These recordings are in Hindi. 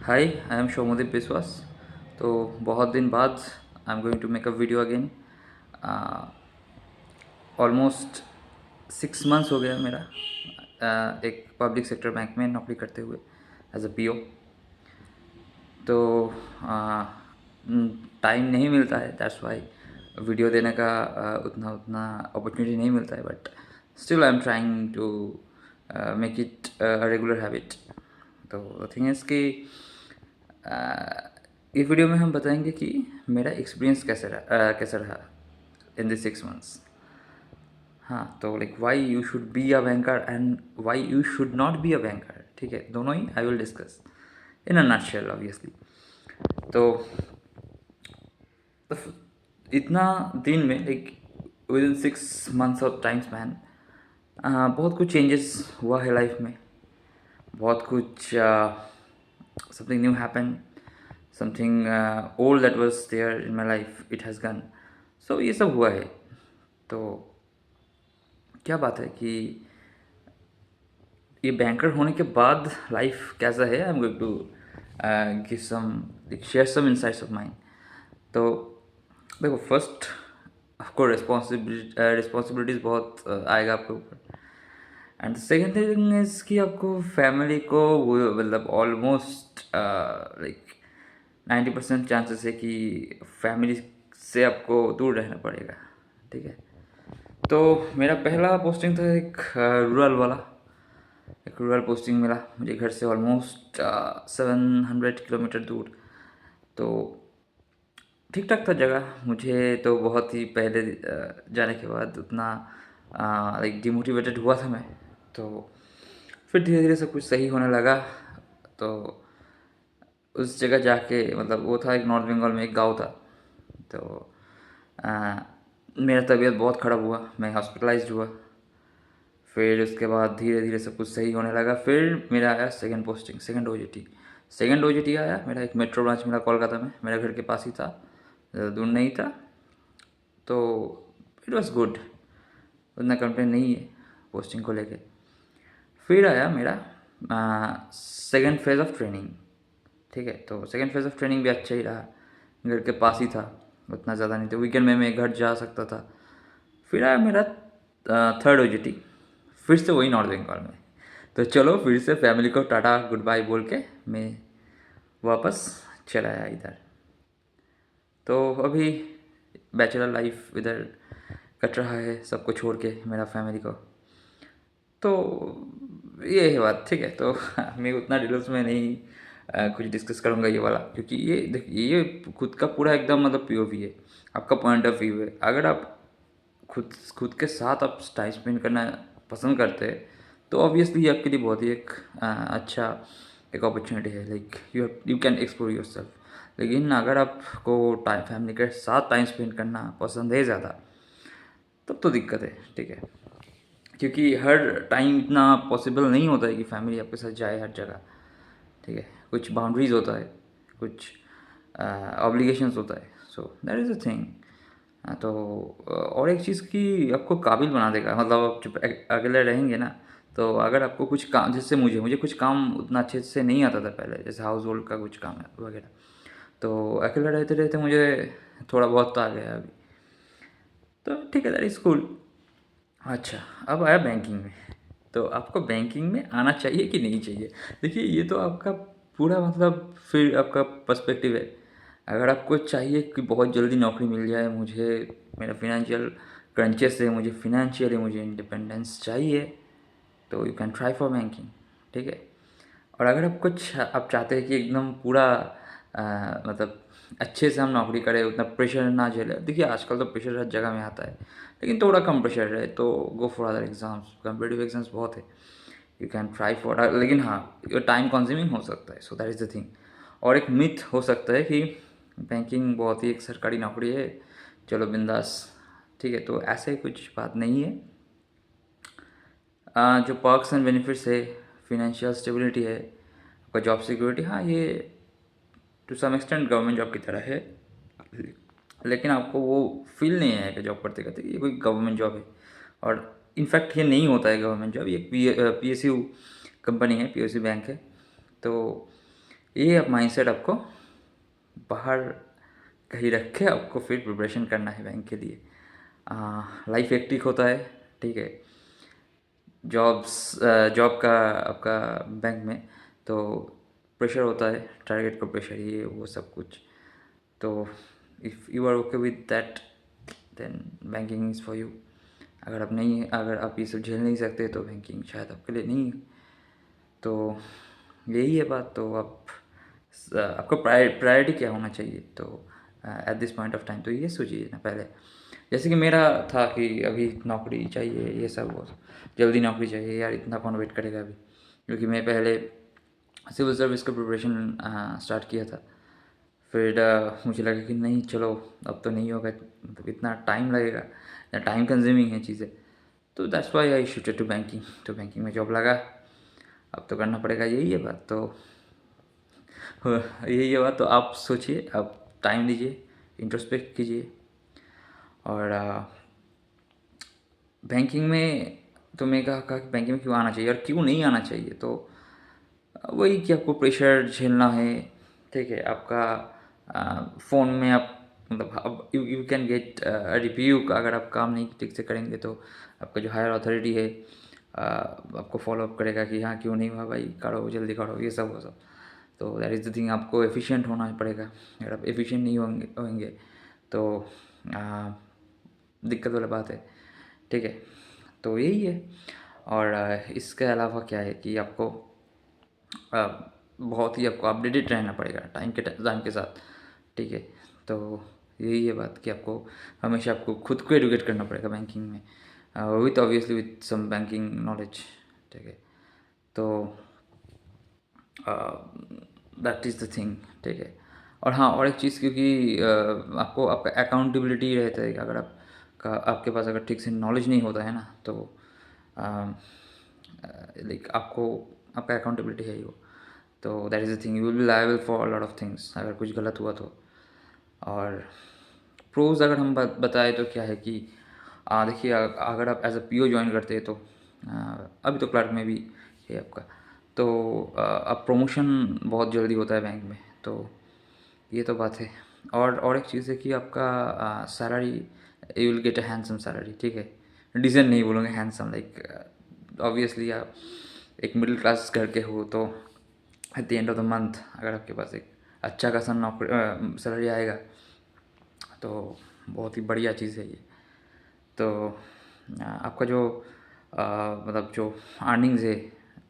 हाय, आई एम शोमोदीप बिस्वास। तो बहुत दिन बाद I am going to make a video again. Almost 6 months हो गया मेरा एक पब्लिक सेक्टर बैंक में नौकरी करते हुए एज अ पीओ। तो टाइम नहीं मिलता है, दैट्स वाई वीडियो देने का उतना उतना अपॉर्चुनिटी नहीं मिलता है, but still I am trying to make it regular habit. तो थिंग इज़ कि इस वीडियो में हम बताएंगे कि मेरा एक्सपीरियंस कैसा रहा इन दिस 6 मंथ्स। हाँ, तो like why you should be a banker and why you should not be a banker, ठीक है, दोनों ही I will discuss in a nutshell obviously. तो इतना दिन में like within 6 months of time span बहुत कुछ चेंजेस हुआ है लाइफ में। बहुत कुछ something new happen, something old that was there in my life it has gone. So ये सब हुआ है। तो क्या बात है कि ये बैंकर होने के बाद लाइफ कैसा है, I am going to give some share some insights of mind. तो देखो, फर्स्ट आपको रिस्पॉन्सिबिलिटीज़ बहुत आएगा आपके ऊपर। And the second thing is कि आपको फैमिली को वो मतलब ऑलमोस्ट लाइक 90% चांसेस है कि फैमिली से आपको दूर रहना पड़ेगा, ठीक है। तो मेरा पहला पोस्टिंग था एक रूरल वाला। एक रूरल पोस्टिंग मिला मुझे घर से ऑलमोस्ट 700 किलोमीटर दूर। तो ठीक ठाक था जगह। मुझे तो बहुत ही पहले जाने के बाद उतना लाइक डिमोटिवेटेड हुआ था मैं। तो फिर धीरे धीरे सब कुछ सही होने लगा। तो उस जगह जाके मतलब वो था एक नॉर्थ बंगाल में एक गांव था। तो आ, मेरा तबीयत बहुत ख़राब हुआ, मैं हॉस्पिटलाइज्ड हुआ। फिर उसके बाद धीरे धीरे सब कुछ सही होने लगा। फिर मेरा आया सेकंड पोस्टिंग, सेकंड ओजीटी आया मेरा। एक मेट्रो ब्रांच मिला कोलकाता में, मेरा घर के पास ही था, ज़्यादा दूर नहीं था। तो इट वॉज गुड, उतना कंप्लेन नहीं है पोस्टिंग को लेके। फिर आया मेरा सेकंड फेज़ ऑफ ट्रेनिंग, ठीक है। तो सेकंड फेज़ ऑफ ट्रेनिंग भी अच्छा ही रहा, घर के पास ही था, उतना ज़्यादा नहीं था, वीकेंड में मैं घर जा सकता था। फिर आया मेरा थर्ड ओजीटी, फिर से वही नॉर्थ बंगाल में। तो चलो फिर से फैमिली को टाटा गुड बाय बोल के मैं वापस चला आया इधर। तो अभी बैचलर लाइफ इधर कट रहा है, सबको छोड़ के मेरा फैमिली को। तो ये है बात, ठीक है। तो मैं उतना डिटेल्स में नहीं कुछ डिस्कस करूँगा ये वाला, क्योंकि ये देखिए ये खुद का पूरा एकदम मतलब पीओवी है, आपका पॉइंट ऑफ व्यू है। अगर आप खुद खुद के साथ आप टाइम स्पेंड करना पसंद करते हैं तो ऑब्वियसली ये आपके लिए बहुत ही एक अच्छा एक अपॉर्चुनिटी है, like you can explore your self. लेकिन अगर आपको टाइम फैमिली के साथ टाइम स्पेंड करना पसंद है ज़्यादा, तब तो दिक्कत है, ठीक है। क्योंकि हर टाइम इतना पॉसिबल नहीं होता है कि फैमिली आपके साथ जाए हर जगह, ठीक है। कुछ बाउंड्रीज होता है, कुछ ऑब्लिगेशंस होता है, so that is a thing. तो और एक चीज़ कि आपको काबिल बना देगा, मतलब आप जब अकेले रहेंगे ना, तो अगर आपको कुछ काम, जैसे मुझे मुझे कुछ काम उतना अच्छे से नहीं आता था पहले, जैसे हाउस होल्ड का कुछ काम है वगैरह। तो अकेले रहते रहते मुझे थोड़ा बहुत तो आ गया अभी। तो ठीक है, दैट इज़ कूल। अच्छा, अब आया बैंकिंग में। तो आपको बैंकिंग में आना चाहिए कि नहीं चाहिए? देखिए, ये तो आपका पूरा मतलब फिर आपका पर्सपेक्टिव है। अगर आपको चाहिए कि बहुत जल्दी नौकरी मिल जाए, मुझे मेरा फिनेंशियल क्रंचेस है, मुझे इंडिपेंडेंस चाहिए, तो you can try for banking, ठीक है। और अगर आप चाहते हैं कि एकदम पूरा मतलब अच्छे से हम नौकरी करें, उतना प्रेशर ना झेले। देखिए, आजकल तो प्रेशर हर जगह में आता है, लेकिन थोड़ा कम प्रेशर है तो go for other exams. Competitive exams बहुत है, यू कैन ट्राई फॉर, लेकिन हाँ, ये टाइम कंज्यूमिंग हो सकता है, so that is the thing. और एक मिथ हो सकता है कि बैंकिंग बहुत ही एक सरकारी नौकरी है, चलो बिंदास, ठीक है। तो ऐसे कुछ बात नहीं है। जो पर्क्स एंड बेनिफिट्स है, फिनेंशियल स्टेबिलिटी है, आपका जॉब सिक्योरिटी, हाँ ये to some extent government job की तरह है। लेकिन आपको वो फील नहीं आएगा जॉब करते करते कि ये कोई गवर्नमेंट जॉब है। और इनफैक्ट ये नहीं होता है गवर्नमेंट जॉब, ये एक पीएसयू कंपनी है, पीएसयू बैंक है। तो ये अब माइंडसेट आपको बाहर कहीं रख के आपको फिर प्रिपरेशन करना है बैंक के लिए। लाइफ हेक्टिक होता है, ठीक है। जॉब का आपका बैंक में तो प्रेशर होता है, टारगेट का प्रेशर, ये वो सब कुछ। तो if you are okay with that then banking is for you. अगर आप ये सब झेल नहीं सकते तो बैंकिंग शायद आपके लिए नहीं है। तो यही है बात। तो आपका प्रायोरिटी क्या होना चाहिए, तो at this point of time तो ये सोचिए ना पहले। जैसे कि मेरा था कि अभी नौकरी चाहिए, ये सब वो जल्दी नौकरी चाहिए यार, इतना कौन वेट करेगा अभी। क्योंकि मैं पहले सिविल सर्विस का प्रिपरेशन स्टार्ट किया था। फिर मुझे लगा कि नहीं चलो, अब तो नहीं होगा, मतलब इतना टाइम लगेगा या टाइम कंज्यूमिंग है चीज़ें। तो that's why I shifted to banking. तो बैंकिंग में जॉब लगा, अब तो करना पड़ेगा, यही है बात। तो यही है बात। तो आप सोचिए, आप टाइम दीजिए, इंट्रोस्पेक्ट कीजिए। और बैंकिंग में तो मैं कहा कि बैंकिंग में क्यों आना चाहिए और क्यों नहीं आना चाहिए। तो वही कि आपको प्रेशर झेलना है, ठीक है। आपका फ़ोन में आप मतलब अब यू कैन गेट रिव्यू। अगर आप काम नहीं ठीक से करेंगे तो आपका जो हायर अथॉरिटी है आपको फॉलो अप करेगा कि हाँ क्यों नहीं हुआ भाई, करो जल्दी करो, ये सब वो सब। तो दैट इज़ द थिंग, आपको एफिशिएंट होना पड़ेगा। अगर आप एफिशिएंट नहीं होंगे तो आ, दिक्कत वाला बात है, ठीक है। तो यही है। और इसके अलावा क्या है कि आपको बहुत ही आपको अपडेटेड रहना पड़ेगा टाइम के साथ, ठीक है। तो यही है बात कि आपको हमेशा आपको खुद को एडुकेट करना पड़ेगा बैंकिंग में, with obviously with some banking knowledge, ठीक है। तो दैट इज़ द थिंग, ठीक है। और हाँ, और एक चीज़, क्योंकि आपको आपका अकाउंटेबिलिटी रहता है कि अगर आपके पास अगर ठीक से नॉलेज नहीं होता है ना, तो लाइक आपका अकाउंटेबिलिटी है ही वो। तो that is the thing, you will be liable for lot of things अगर कुछ गलत हुआ तो। और प्रोज अगर हम बताएं तो क्या है कि देखिए, अगर आप एज अ पीओ ज्वाइन करते हैं तो अभी तो क्लर्क में भी है आपका, तो अब प्रमोशन बहुत जल्दी होता है बैंक में। तो ये तो बात है। और एक चीज़ है कि आपका salary, you will get a handsome salary, ठीक है। डिसेंट नहीं बोलूँगे, हैंडसम। लाइक ऑब्वियसली आप एक मिडिल क्लास घर के हो तो at the end of the month अगर आपके पास एक अच्छा खासा नौकरी सैलरी आएगा तो बहुत ही बढ़िया चीज़ है ये। तो आपका जो मतलब जो अर्निंग्स है,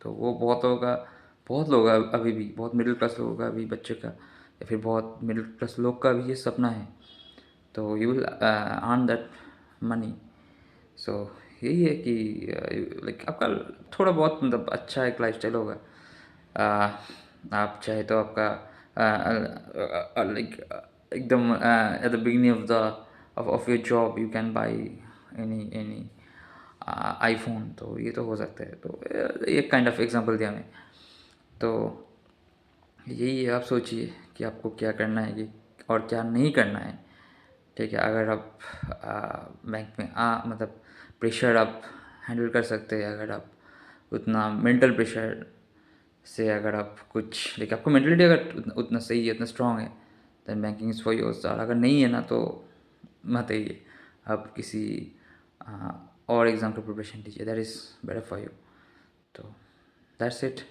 तो वो बहुत लोगों का अभी भी, बहुत मिडिल क्लास लोगों का अभी, बच्चे का या फिर बहुत मिडिल क्लास लोग का भी ये सपना है। तो you will earn that money. So यही है कि लाइक आपका थोड़ा बहुत मतलब अच्छा एक लाइफस्टाइल होगा। आप चाहे तो आपका लाइक एकदम at the beginning of your job you can buy any iPhone, तो ये तो हो सकता है। तो एक काइंड ऑफ एग्जांपल दिया मैं। तो यही है, आप सोचिए कि आपको क्या करना है कि और क्या नहीं करना है, ठीक है। अगर आप बैंक में मतलब प्रेशर आप हैंडल कर सकते हैं, अगर आप उतना मेंटल प्रेशर से अगर आप कुछ देखिए, आपको मेंटलिटी अगर उतना सही है, उतना स्ट्रांग है, then banking is for you. और अगर नहीं है ना तो मत आइए, आप किसी आ, और एग्ज़ाम का प्रिपरेशन लीजिए, that is better for you. तो that's it,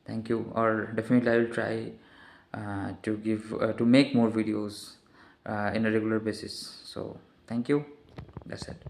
thank you. Or definitely I will try to make more videos in a regular basis. So thank you, that's it.